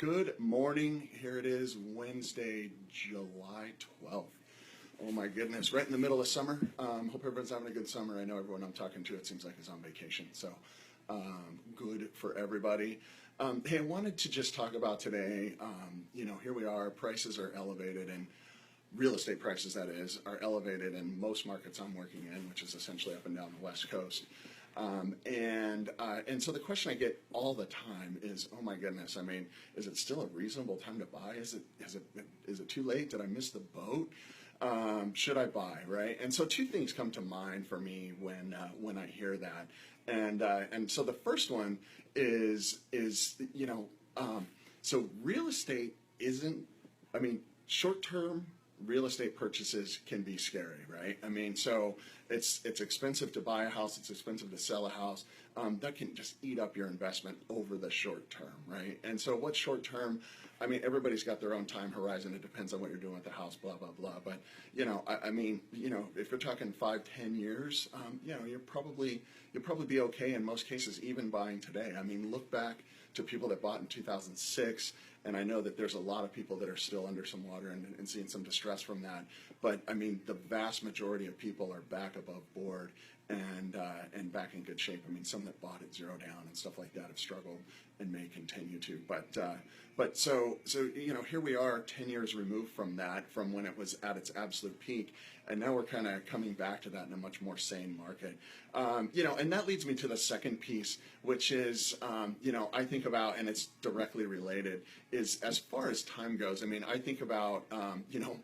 Good morning. Here it is, Wednesday, July 12th. Oh my goodness, right in the middle of summer. Hope everyone's having a good summer. I know everyone I'm talking to, it seems like, is on vacation. So good for everybody. Hey, I wanted to just talk about today, here we are, prices are elevated, and real estate prices, that is, are elevated in most markets I'm working in, which is essentially up and down the West Coast. And so the question I get all the time is, oh my goodness, I mean, is it still a reasonable time to buy? Is it too late? Did I miss the boat? Should I buy, right? And so two things come to mind for me when I hear that. And so the first one is so real estate isn't, I mean, short-term real estate purchases can be scary, right? I mean, so it's expensive to buy a house, it's expensive to sell a house. That can just eat up your investment over the short term, right? And so what's short term? I mean, everybody's got their own time horizon. It depends on what you're doing with the house, blah, blah, blah. But, if you're talking 5-10 years, you'll probably be okay in most cases, even buying today. I mean, look back to people that bought in 2006, and I know that there's a lot of people that are still under some water and seeing some distress from that. But I mean, the vast majority of people are back above board and back in good shape. I mean, some that bought at zero down and stuff like that have struggled and may continue to. But so here we are, 10 years removed from that, from when it was at its absolute peak, and now we're kind of coming back to that in a much more sane market. And that leads me to the second piece, which is, I think about, and it's directly related, is as far as time goes. I mean, I think about,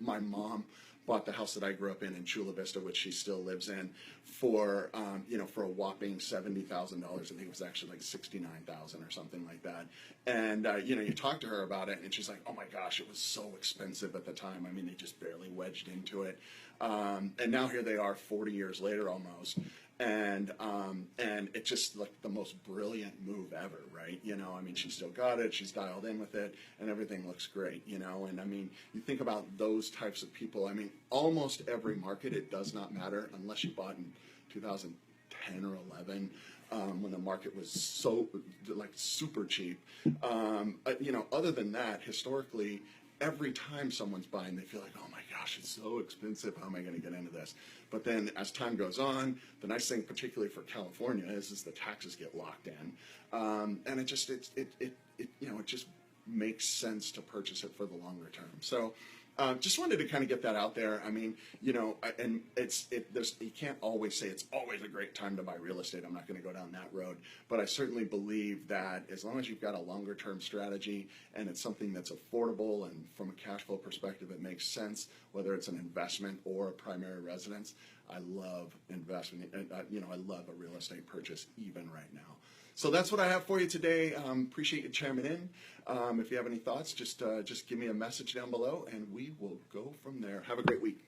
my mom bought the house that I grew up in Chula Vista, which she still lives in, for a whopping $70,000. I think it was actually like $69,000 or something like that. And you talk to her about it, and she's like, "Oh my gosh, it was so expensive at the time. I mean, they just barely wedged into it." And now here they are, 40 years later almost. And it's just like the most brilliant move ever, right? I mean, she's still got it, she's dialed in with it, and everything looks great, and I mean, you think about those types of people. I mean, almost every market, it does not matter unless you bought in 2010 or 11, when the market was so, like, super cheap. Other than that, historically, every time someone's buying, they feel like, oh my gosh, it's so expensive. How am I going to get into this? But then as time goes on, the nice thing, particularly for California, is the taxes get locked in, and it just makes sense to purchase it for the longer term. So. Just wanted to kind of get that out there. I mean, and you can't always say it's always a great time to buy real estate. I'm not going to go down that road, but I certainly believe that as long as you've got a longer term strategy and it's something that's affordable and from a cash flow perspective, it makes sense, whether it's an investment or a primary residence. I love investment. I love a real estate purchase even right now. So that's what I have for you today. Appreciate you chiming in. If you have any thoughts, just give me a message down below, and we will go from there. Have a great week.